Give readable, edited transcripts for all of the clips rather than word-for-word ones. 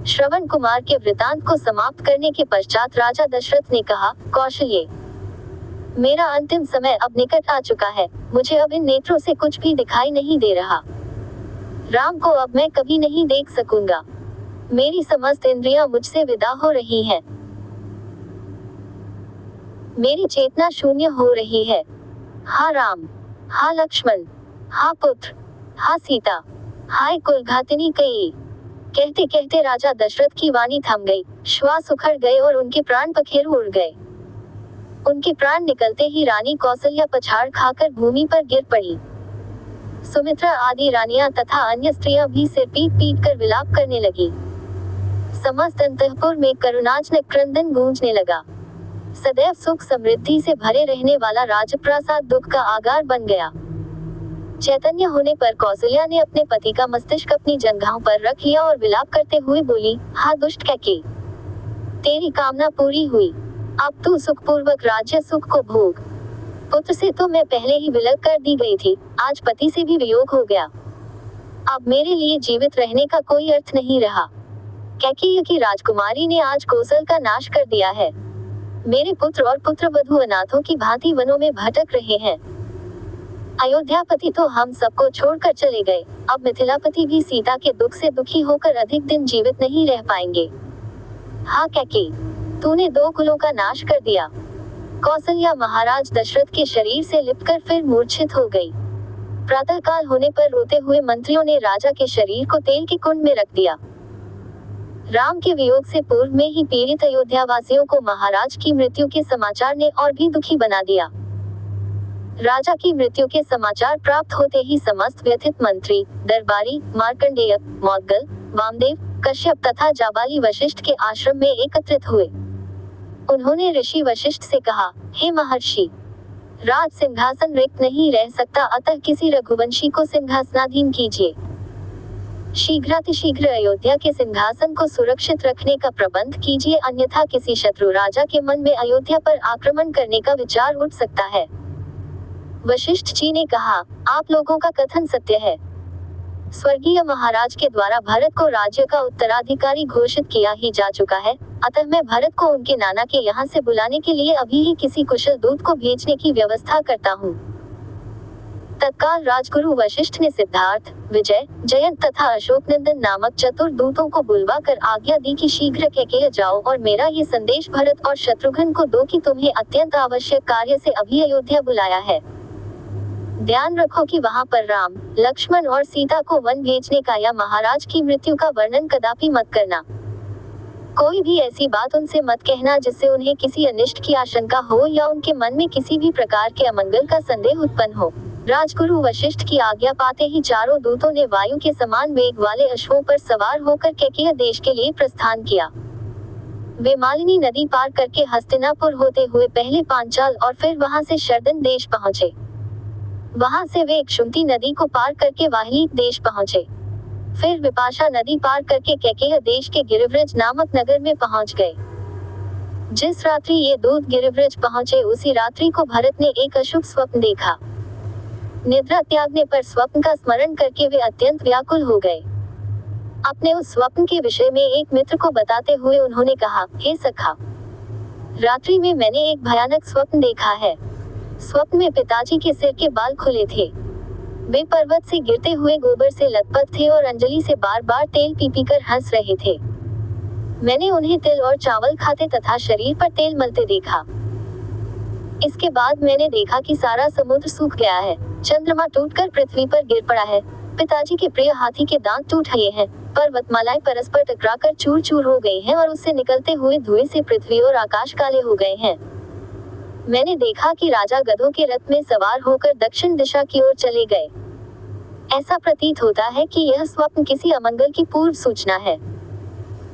श्रवण कुमार के वृतांत को समाप्त करने के पश्चात राजा दशरथ ने कहा, कौशल्य, मेरा अंतिम समय अब निकट आ चुका है, मुझे अब इन नेत्रों से कुछ भी दिखाई नहीं दे रहा। राम को अब मैं कभी नहीं देख सकूंगा। मेरी समस्त इंद्रियां मुझसे विदा हो रही हैं। मेरी चेतना शून्य हो रही है। हा राम, हा लक्ष्मण, हा पुत्र, हा सीता, हाय कुलघातिनी कई। कहते कहते राजा दशरथ की वाणी थम गई, श्वास उखड़ गए और उनके प्राण पखेरु उड़ गए। उनके प्राण निकलते ही रानी कौसल्या पछाड़ खाकर भूमि पर गिर पड़ी। सुमित्रा आदि रानियां तथा अन्य स्त्रियां भी सिर पीट पीट कर विलाप करने लगी। समस्त अंतःपुर में करुणाजनक क्रंदन गूंजने लगा। सदैव सुख समृद्धि से भरे रहने वाला राजप्रासाद दुख का आगार बन गया। चैतन्य होने पर कौसल्या ने अपने पति का मस्तिष्क अपनी जंघाओं पर रख लिया और विलाप करते हुए बोली, हा दुष्ट कैकेयी, तेरी कामना पूरी हुई। अब तू सुखपूर्वक राज्य सुख को भोग। पुत्र से तो मैं पहले ही विलग कर दी गई थी, आज पति से भी वियोग हो गया। अब मेरे लिए जीवित रहने का कोई अर्थ नहीं रहा। कैकेयी की राजकुमारी ने आज कौशल का नाश कर दिया है। मेरे पुत्र और पुत्रवधू अनाथों की भांति वनों में भटक रहे हैं। अयोध्यापति तो हम सबको छोड़कर चले गए, अब मिथिलापति भी सीता के दुख से दुखी होकर अधिक दिन जीवित नहीं रह पाएंगे। हा कैकेयी, तूने 2 कुलों का नाश कर दिया। कौसल्या महाराज दशरथ के शरीर से लिपटकर फिर मूर्छित हो गई। प्रातःकाल होने पर रोते हुए मंत्रियों ने राजा के शरीर को तेल के कुंड में रख दिया। राम के वियोग से पूर्व में ही पीड़ित अयोध्यावासियों को महाराज की मृत्यु के समाचार ने और भी दुखी बना दिया। राजा की मृत्यु के समाचार प्राप्त होते ही समस्त व्यथित मंत्री, दरबारी, मार्कंडेय, मौद्गल, वामदेव, कश्यप तथा जाबाली वशिष्ठ के आश्रम में एकत्रित हुए। उन्होंने ऋषि वशिष्ठ से कहा, हे महर्षि, राज सिंहासन रिक्त नहीं रह सकता, अतः किसी रघुवंशी को सिंहासनाधीन कीजिए। शीघ्रातिशीघ्र अयोध्या के सिंहासन को सुरक्षित रखने का प्रबंध कीजिए, अन्यथा किसी शत्रु राजा के मन में अयोध्या पर आक्रमण करने का विचार उठ सकता है। वशिष्ठ जी ने कहा, आप लोगों का कथन सत्य है। स्वर्गीय महाराज के द्वारा भरत को राज्य का उत्तराधिकारी घोषित किया ही जा चुका है, अतः मैं भरत को उनके नाना के यहाँ से बुलाने के लिए अभी ही किसी कुशल दूत को भेजने की व्यवस्था करता हूँ। तत्काल राजगुरु वशिष्ठ ने सिद्धार्थ, विजय, जयंत तथा अशोकनंदन नामक चतुर दूतों को बुलवाकर आज्ञा दी कि शीघ्र कैकेयी जाओ और मेरा ये संदेश भरत और शत्रुघ्न को दो कि तुम्हें अत्यंत आवश्यक कार्य से अभी अयोध्या बुलाया है। ध्यान रखो कि वहाँ पर राम, लक्ष्मण और सीता को वन भेजने का या महाराज की मृत्यु का वर्णन कदापि मत करना। कोई भी ऐसी बात उनसे मत कहना जिससे उन्हें किसी अनिष्ट की आशंका हो या उनके मन में किसी भी प्रकार के अमंगल का संदेह उत्पन्न हो। राजगुरु वशिष्ठ की आज्ञा पाते ही चारों दूतों ने वायु के समान वेग वाले अश्वों पर सवार होकर कैकेयी देश के लिए प्रस्थान किया। वे मालिनी नदी पार करके हस्तिनापुर होते हुए पहले पांचाल और फिर वहां से शर्दन देश पहुंचे। वहां से वे क्षुमती नदी को पार करके वाहलीक देश पहुंचे। फिर विपाशा नदी पार करके कैकेयी देश के गिरिव्रज नामक नगर में पहुंच गए। जिस रात्रि ये दूत गिरिव्रज पहुंचे उसी रात्रि को भरत ने एक अशुभ स्वप्न देखा। निद्रा त्यागने पर स्वप्न का स्मरण करके वे अत्यंत व्याकुल हो गए। अपने उस स्वप्न के विषय में एक मित्र को बताते हुए उन्होंने कहा, हे सखा, रात्रि में मैंने एक भयानक स्वप्न देखा है। स्वप्न में पिताजी के सिर के बाल खुले थे। वे पर्वत से गिरते हुए गोबर से लथपथ थे और अंजलि से बार बार तेल पी पी कर हंस रहे थे। मैंने उन्हें तिल और चावल खाते तथा शरीर पर तेल मलते देखा। इसके बाद मैंने देखा कि सारा समुद्र सूख गया है, चंद्रमा टूटकर पृथ्वी पर गिर पड़ा है, पिताजी के प्रिय हाथी के दांत टूट गए हैं, पर्वतमालाएं परस्पर टकराकर चूर चूर हो गई हैं और उससे निकलते हुए धुएं से पृथ्वी और आकाश काले हो गए हैं। मैंने देखा कि राजा गधों के रथ में सवार होकर दक्षिण दिशा की ओर चले गए। ऐसा प्रतीत होता है कि यह स्वप्न किसी अमंगल की पूर्व सूचना है।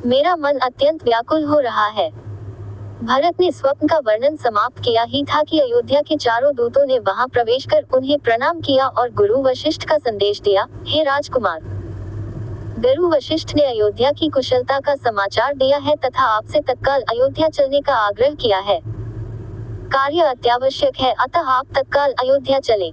मेरा मन अत्यंत व्याकुल हो रहा है। भरत ने स्वप्न का वर्णन समाप्त किया ही था कि अयोध्या के चारों दूतों ने वहां प्रवेश कर उन्हें प्रणाम किया और गुरु वशिष्ठ का संदेश दिया, हे राजकुमार, गुरु वशिष्ठ ने अयोध्या की कुशलता का समाचार दिया है तथा आपसे तत्काल अयोध्या चलने का आग्रह किया है। कार्य अत्यावश्यक है, अतः आप तत्काल अयोध्या चलें।